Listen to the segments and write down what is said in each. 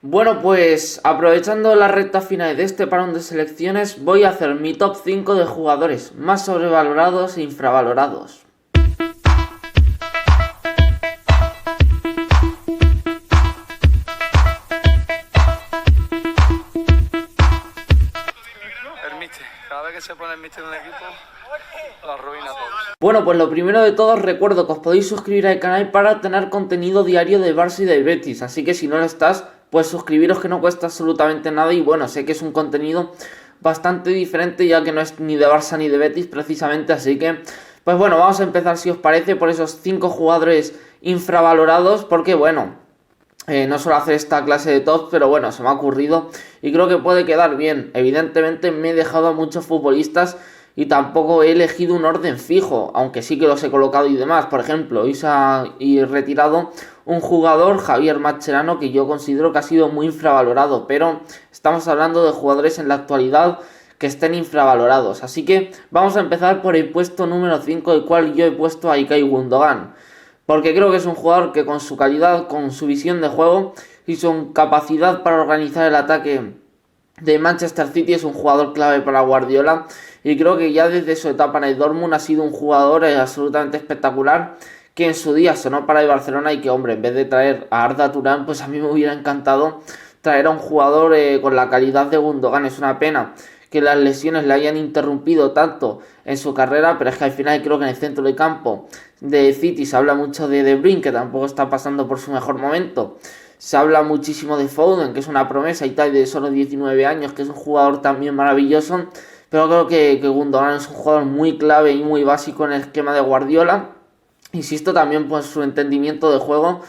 Bueno, pues aprovechando la recta final de este parón de selecciones, voy a hacer mi top 5 de jugadores más sobrevalorados e infravalorados. El míster, cada vez que se pone el míster en un equipo, lo arruina todo. Bueno, pues lo primero de todo, recuerdo que os podéis suscribir al canal para tener contenido diario de Barça y del Betis, así que si no lo estás, pues suscribiros, que no cuesta absolutamente nada. Y bueno, sé que es un contenido bastante diferente, ya que no es ni de Barça ni de Betis precisamente, así que pues bueno, vamos a empezar, si os parece, por esos 5 jugadores infravalorados, porque bueno, no suelo hacer esta clase de top, pero bueno, se me ha ocurrido y creo que puede quedar bien. Evidentemente me he dejado a muchos futbolistas y tampoco he elegido un orden fijo, aunque sí que los he colocado y demás. Por ejemplo, hoy se ha retirado un jugador, Javier Mascherano, que yo considero que ha sido muy infravalorado, pero estamos hablando de jugadores en la actualidad que estén infravalorados. Así que vamos a empezar por el puesto número 5, el cual yo he puesto a Ilkay Gundogan, porque creo que es un jugador que, con su calidad, con su visión de juego y su capacidad para organizar el ataque de Manchester City, es un jugador clave para Guardiola. Y creo que ya desde su etapa en el Dortmund ha sido un jugador absolutamente espectacular, que en su día sonó para el Barcelona y que, hombre, en vez de traer a Arda Turan, pues a mí me hubiera encantado traer a un jugador con la calidad de Gundogan. Es una pena que las lesiones le hayan interrumpido tanto en su carrera, pero es que al final creo que en el centro del campo de City se habla mucho de De Bruyne, que tampoco está pasando por su mejor momento. Se habla muchísimo de Foden, que es una promesa y tal, de solo 19 años, que es un jugador también maravilloso, pero creo que Gundogan es un jugador muy clave y muy básico en el esquema de Guardiola. Insisto, también por su entendimiento de juego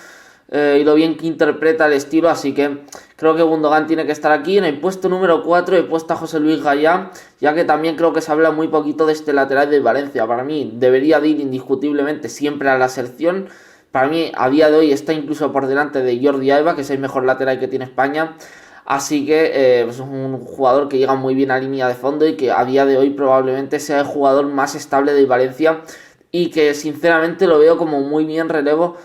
y lo bien que interpreta el estilo, así que creo que Gundogan tiene que estar aquí. En el puesto número 4 he puesto a José Luis Gallá, ya que también creo que se habla muy poquito de este lateral del Valencia. Para mí debería de ir indiscutiblemente siempre a la selección. Para mí a día de hoy está incluso por delante de Jordi Alba, que es el mejor lateral que tiene España. Así que pues es un jugador que llega muy bien a línea de fondo y que a día de hoy probablemente sea el jugador más estable del Valencia, y que sinceramente lo veo como muy bien relevo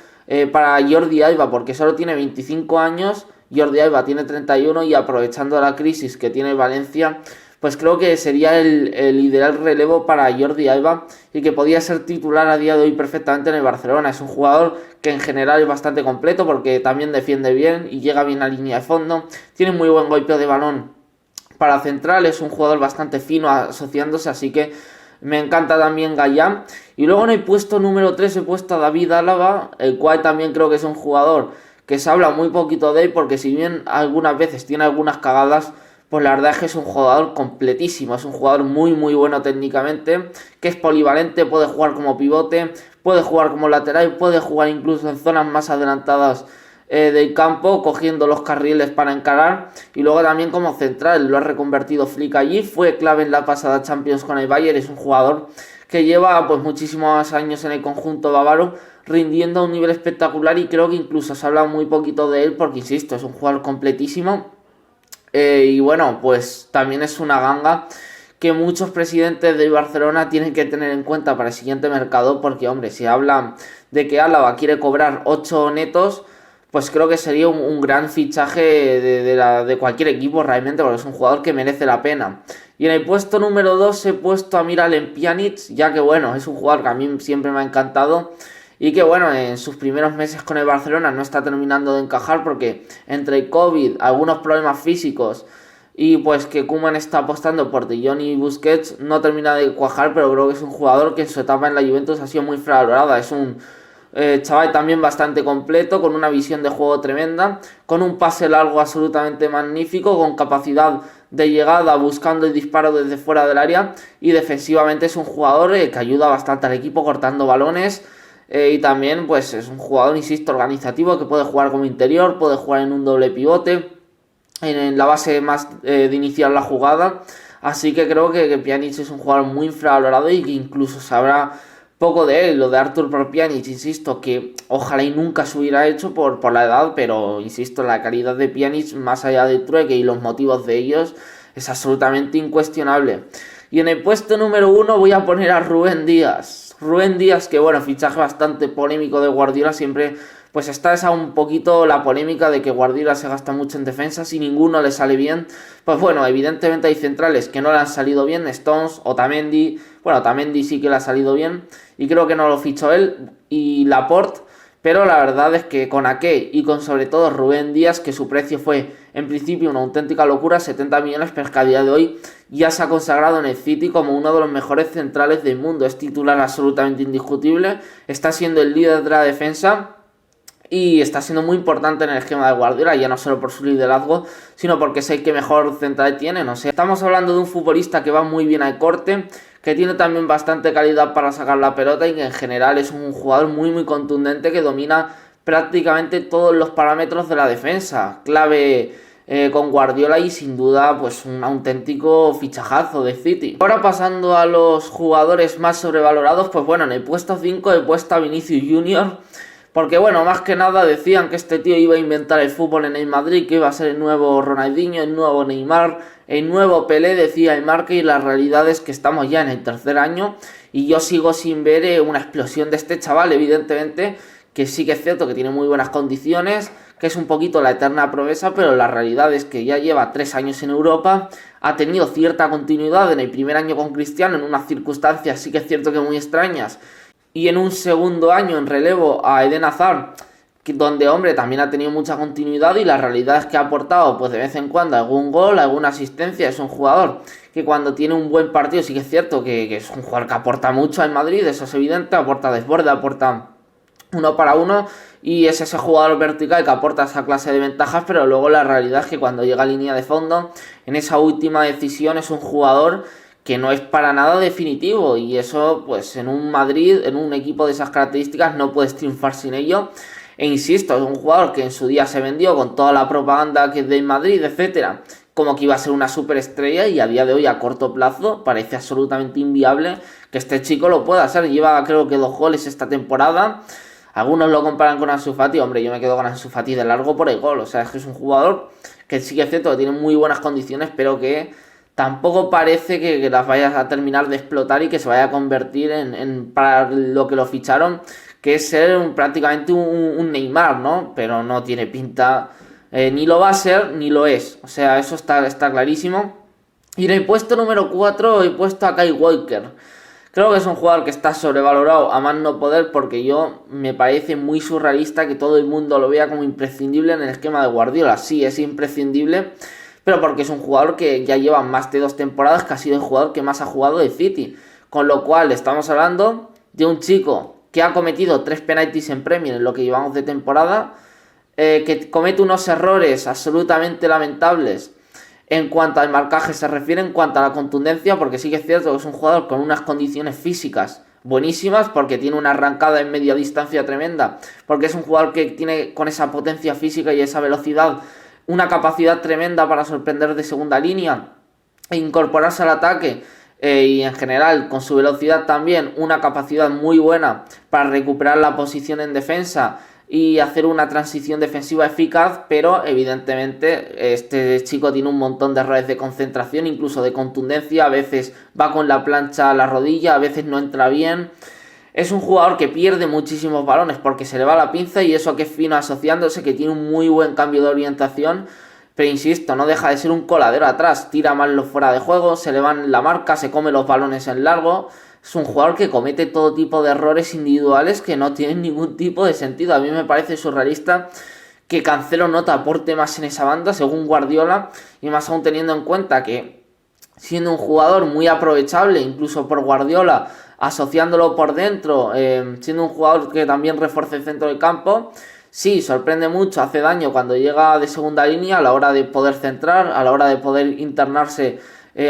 para Jordi Alba, porque solo tiene 25 años, Jordi Alba tiene 31, y aprovechando la crisis que tiene Valencia, pues creo que sería el ideal relevo para Jordi Alba, y que podía ser titular a día de hoy perfectamente en el Barcelona. Es un jugador que en general es bastante completo, porque también defiende bien y llega bien a línea de fondo, tiene muy buen golpeo de balón para central, es un jugador bastante fino asociándose, así que me encanta también Gallá. Y luego en el puesto número 3 he puesto a David Álava, el cual también creo que es un jugador que se habla muy poquito de él, porque si bien algunas veces tiene algunas cagadas, pues la verdad es que es un jugador completísimo, es un jugador muy muy bueno técnicamente, que es polivalente, puede jugar como pivote, puede jugar como lateral, puede jugar incluso en zonas más adelantadas del campo, cogiendo los carriles para encarar, y luego también como central lo ha reconvertido Flick allí, fue clave en la pasada Champions con el Bayern. Es un jugador que lleva pues muchísimos años en el conjunto bávaro, rindiendo a un nivel espectacular, y creo que incluso se habla muy poquito de él, porque insisto, es un jugador completísimo. Y bueno, pues también es una ganga que muchos presidentes de Barcelona tienen que tener en cuenta para el siguiente mercado, porque hombre, si hablan de que Álava quiere cobrar 8 netos, pues creo que sería un gran fichaje de cualquier equipo realmente, porque es un jugador que merece la pena. Y en el puesto número 2 he puesto a Miralem Pjanic, ya que bueno, es un jugador que a mí siempre me ha encantado, y que bueno, en sus primeros meses con el Barcelona no está terminando de encajar, porque entre el COVID, algunos problemas físicos y pues que Koeman está apostando por De Jong y Busquets, no termina de cuajar. Pero creo que es un jugador que en su etapa en la Juventus ha sido muy infravalorada. Es un chaval también bastante completo, con una visión de juego tremenda, con un pase largo absolutamente magnífico, con capacidad de llegada buscando el disparo desde fuera del área, y defensivamente es un jugador que ayuda bastante al equipo cortando balones. Y también pues es un jugador, insisto, organizativo, que puede jugar como interior, puede jugar en un doble pivote, en la base más de iniciar la jugada. Así que creo que Pjanic es un jugador muy infravalorado, y que incluso sabrá poco de él. Lo de Artur por Pjanic, insisto, que ojalá y nunca se hubiera hecho por la edad, pero insisto, la calidad de Pjanic, más allá del trueque y los motivos de ellos, es absolutamente incuestionable. Y en el puesto número 1 voy a poner a Rubén Díaz. Rubén Díaz, que bueno, fichaje bastante polémico de Guardiola, siempre pues está esa un poquito la polémica de que Guardiola se gasta mucho en defensas y ninguno le sale bien. Pues bueno, evidentemente hay centrales que no le han salido bien, Stones, Otamendi, bueno, Otamendi sí que le ha salido bien y creo que no lo fichó él, y Laporte, pero la verdad es que con Ake y con sobre todo Rubén Díaz, que su precio fue en principio una auténtica locura, 70 millones, pero es que a día de hoy ya se ha consagrado en el City como uno de los mejores centrales del mundo, es titular absolutamente indiscutible, está siendo el líder de la defensa y está siendo muy importante en el esquema de Guardiola, ya no solo por su liderazgo, sino porque es el que mejor central tiene. No sé, estamos hablando de un futbolista que va muy bien al corte, que tiene también bastante calidad para sacar la pelota y que en general es un jugador muy contundente que domina prácticamente todos los parámetros de la defensa. Clave con Guardiola y sin duda pues un auténtico fichajazo de City. Ahora pasando a los jugadores más sobrevalorados, pues bueno, en el puesto 5 he puesto a Vinicius Junior. Porque bueno, más que nada decían que este tío iba a inventar el fútbol en el Madrid, que iba a ser el nuevo Ronaldinho, el nuevo Neymar, el nuevo Pelé, decía el marca, y la realidad es que estamos ya en el tercer año y yo sigo sin ver una explosión de este chaval, evidentemente, que sí que es cierto que tiene muy buenas condiciones, que es un poquito la eterna promesa, pero la realidad es que ya lleva 3 años en Europa, ha tenido cierta continuidad en el primer año con Cristiano, en unas circunstancias sí que es cierto que muy extrañas, y en un segundo año en relevo a Eden Hazard, donde, hombre, también ha tenido mucha continuidad y la realidad es que ha aportado pues de vez en cuando algún gol, alguna asistencia. Es un jugador que cuando tiene un buen partido sí que es cierto que es un jugador que aporta mucho al Madrid, eso es evidente, aporta desborde, aporta uno para uno y es ese jugador vertical que aporta esa clase de ventajas, pero luego la realidad es que cuando llega a línea de fondo, en esa última decisión es un jugador que no es para nada definitivo y eso pues en un Madrid, en un equipo de esas características no puedes triunfar sin ello. E insisto, es un jugador que en su día se vendió con toda la propaganda que es del Madrid, etcétera, como que iba a ser una superestrella y a día de hoy a corto plazo parece absolutamente inviable que este chico lo pueda ser. Lleva creo que 2 goles esta temporada. Algunos lo comparan con Ansu Fati, hombre, yo me quedo con Ansu Fati de largo por el gol. O sea, es que es un jugador que sí que es cierto que tiene muy buenas condiciones, pero que tampoco parece que las vayas a terminar de explotar y que se vaya a convertir en para lo que lo ficharon, que es ser prácticamente un Neymar, ¿no? Pero no tiene pinta, ni lo va a ser, ni lo es. O sea, eso está clarísimo. Y en el puesto número 4 he puesto a Kyle Walker. Creo que es un jugador que está sobrevalorado a más no poder, porque yo me parece muy surrealista que todo el mundo lo vea como imprescindible en el esquema de Guardiola. Sí, es imprescindible, pero porque es un jugador que ya lleva más de 2 temporadas, que ha sido el jugador que más ha jugado de City. Con lo cual estamos hablando de un chico que ha cometido 3 penaltis en Premier en lo que llevamos de temporada, que comete unos errores absolutamente lamentables en cuanto al marcaje se refiere, en cuanto a la contundencia, porque sí que es cierto que es un jugador con unas condiciones físicas buenísimas, porque tiene una arrancada en media distancia tremenda, porque es un jugador que tiene con esa potencia física y esa velocidad una capacidad tremenda para sorprender de segunda línea e incorporarse al ataque, y en general con su velocidad también una capacidad muy buena para recuperar la posición en defensa y hacer una transición defensiva eficaz, pero evidentemente este chico tiene un montón de errores de concentración, incluso de contundencia, a veces va con la plancha a la rodilla, a veces no entra bien. Es un jugador que pierde muchísimos balones porque se le va la pinza y eso que es fino asociándose, que tiene un muy buen cambio de orientación, pero insisto, no deja de ser un coladero atrás, tira mal los fuera de juego, se le van la marca, se come los balones en largo. Es un jugador que comete todo tipo de errores individuales que no tienen ningún tipo de sentido. A mí me parece surrealista que Cancelo no te aporte más en esa banda, según Guardiola, y más aún teniendo en cuenta que siendo un jugador muy aprovechable, incluso por Guardiola, asociándolo por dentro, siendo un jugador que también refuerce el centro del campo, sí, sorprende mucho, hace daño cuando llega de segunda línea a la hora de poder centrar, a la hora de poder internarse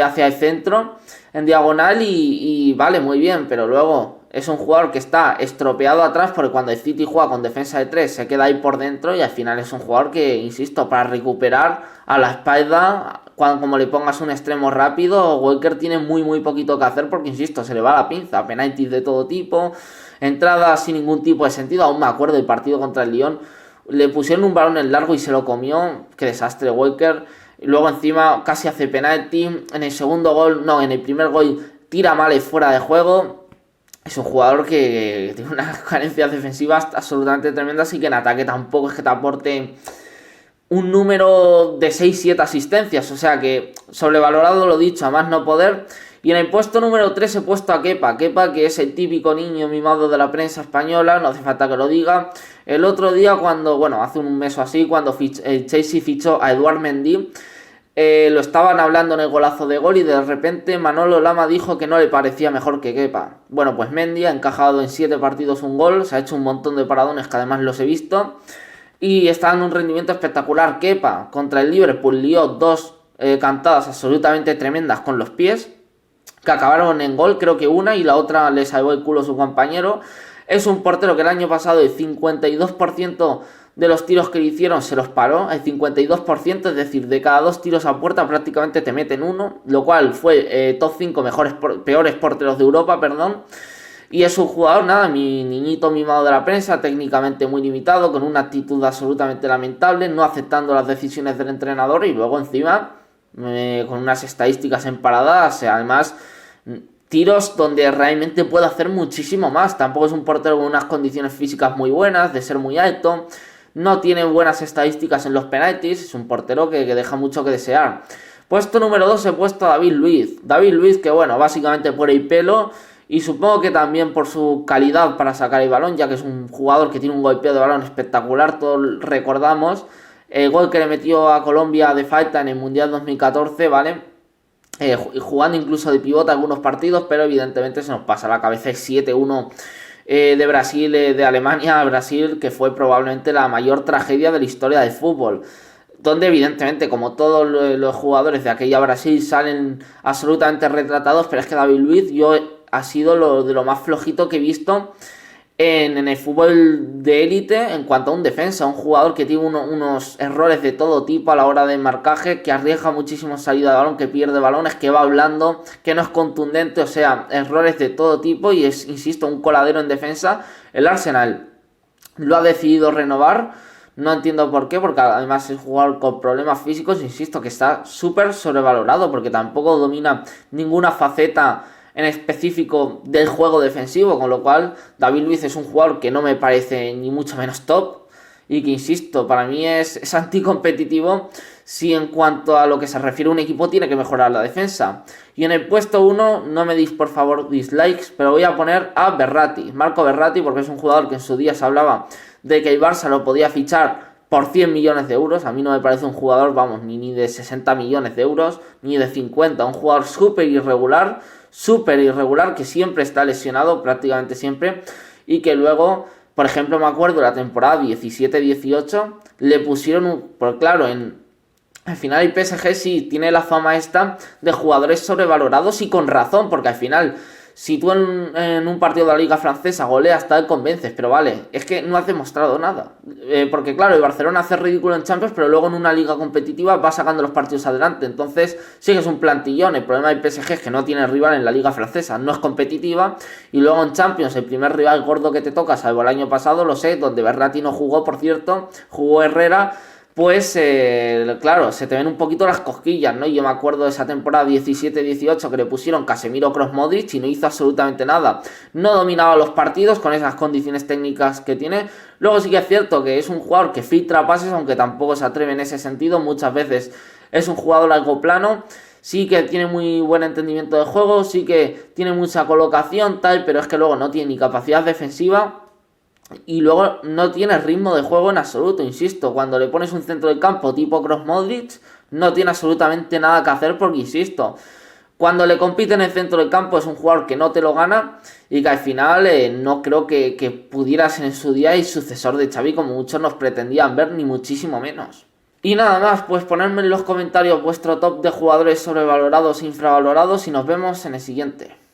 hacia el centro en diagonal y vale, muy bien, pero luego es un jugador que está estropeado atrás porque cuando el City juega con defensa de 3 se queda ahí por dentro y al final es un jugador que, insisto, para recuperar a la espalda, como le pongas un extremo rápido, Walker tiene muy poquito que hacer porque, insisto, se le va la pinza, penaltis de todo tipo, entradas sin ningún tipo de sentido. Aún me acuerdo del partido contra el Lyon, le pusieron un balón en largo y se lo comió, qué desastre Walker. Luego encima casi hace penalti, en el segundo gol, no, en el primer gol tira mal y fuera de juego. es un jugador que tiene unas carencias defensivas absolutamente tremendas y que en ataque tampoco es que te aporte un número de 6-7 asistencias, o sea que sobrevalorado, lo dicho, a más no poder. Y en el puesto número 3 he puesto a Kepa, que es el típico niño mimado de la prensa española, no hace falta que lo diga. El otro día hace un mes o así, cuando el Chelsea fichó a Edouard Mendy, lo estaban hablando en el golazo de gol y de repente Manolo Lama dijo que no le parecía mejor que Kepa. Bueno, pues Mendy ha encajado en 7 partidos un gol, se ha hecho un montón de paradones que además los he visto. Y está en un rendimiento espectacular. Kepa contra el Liverpool lió 2 cantadas absolutamente tremendas con los pies, que acabaron en gol, creo que una, y la otra le salvó el culo a su compañero. Es un portero que el año pasado el 52% de los tiros que le hicieron se los paró, el 52%, es decir, de cada 2 tiros a puerta prácticamente te meten uno, lo cual fue top 5 peores porteros de Europa, perdón. Y es un jugador, mi niñito mimado de la prensa, técnicamente muy limitado, con una actitud absolutamente lamentable, no aceptando las decisiones del entrenador y luego encima con unas estadísticas emparadas, además tiros donde realmente puede hacer muchísimo más. Tampoco es un portero con unas condiciones físicas muy buenas, de ser muy alto, no tiene buenas estadísticas en los penaltis, es un portero que deja mucho que desear. Puesto número 2 he puesto a David Luiz, que básicamente por el pelo y supongo que también por su calidad para sacar el balón, ya que es un jugador que tiene un golpeo de balón espectacular, todos recordamos el gol que le metió a Colombia de falta en el Mundial 2014, ¿vale? Jugando incluso de pivote algunos partidos, pero evidentemente se nos pasa a la cabeza el 7-1 de Brasil, de Alemania a Brasil, que fue probablemente la mayor tragedia de la historia del fútbol, donde evidentemente, como todos los jugadores de aquella Brasil, salen absolutamente retratados, pero es que David Luiz ha sido de lo más flojito que he visto en el fútbol de élite en cuanto a un defensa, un jugador que tiene unos errores de todo tipo a la hora de marcaje, que arriesga muchísimo salida de balón, que pierde balones, que va hablando, que no es contundente, o sea, errores de todo tipo y es, insisto, un coladero en defensa. El Arsenal lo ha decidido renovar, no entiendo por qué, porque además es un jugador con problemas físicos, insisto, que está súper sobrevalorado, porque tampoco domina ninguna faceta en específico del juego defensivo, con lo cual David Luiz es un jugador que no me parece ni mucho menos top y que, insisto, para mí es anticompetitivo si en cuanto a lo que se refiere a un equipo tiene que mejorar la defensa. Y en el puesto 1, no me deis por favor dislikes, pero voy a poner a Marco Verratti, porque es un jugador que en su día se hablaba de que el Barça lo podía fichar por 100 millones de euros. A mí no me parece un jugador, ni de 60 millones de euros, ni de 50, un jugador súper irregular, que siempre está lesionado, prácticamente siempre, y que luego, por ejemplo, me acuerdo la temporada 17-18, le pusieron, porque claro, al final el PSG sí tiene la fama esta de jugadores sobrevalorados y con razón, porque al final, si tú en un partido de la Liga Francesa goleas, tal, convences, pero vale, es que no has demostrado nada. Porque claro, el Barcelona hace ridículo en Champions, pero luego en una liga competitiva va sacando los partidos adelante. Entonces sí que es un plantillón. El problema del PSG es que no tiene rival en la Liga Francesa, no es competitiva. Y luego en Champions, el primer rival gordo que te toca, salvo el año pasado, lo sé, donde Verratti no jugó, por cierto, jugó Herrera. Pues claro, se te ven un poquito las cosquillas, ¿no? Yo me acuerdo de esa temporada 17-18 que le pusieron Casemiro, Kroos, Modric y no hizo absolutamente nada. No dominaba los partidos con esas condiciones técnicas que tiene. Luego sí que es cierto que es un jugador que filtra pases, aunque tampoco se atreve en ese sentido. Muchas veces es un jugador algo plano. Sí que tiene muy buen entendimiento de juego, sí que tiene mucha colocación, tal, pero es que luego no tiene ni capacidad defensiva. Y luego no tiene ritmo de juego en absoluto, insisto. Cuando le pones un centro del campo tipo Kroos, Modric, no tiene absolutamente nada que hacer porque, insisto, cuando le compite en el centro del campo es un jugador que no te lo gana y que al final no creo que pudiera ser en su día el sucesor de Xavi como muchos nos pretendían ver, ni muchísimo menos. Y nada más, pues ponedme en los comentarios vuestro top de jugadores sobrevalorados e infravalorados y nos vemos en el siguiente.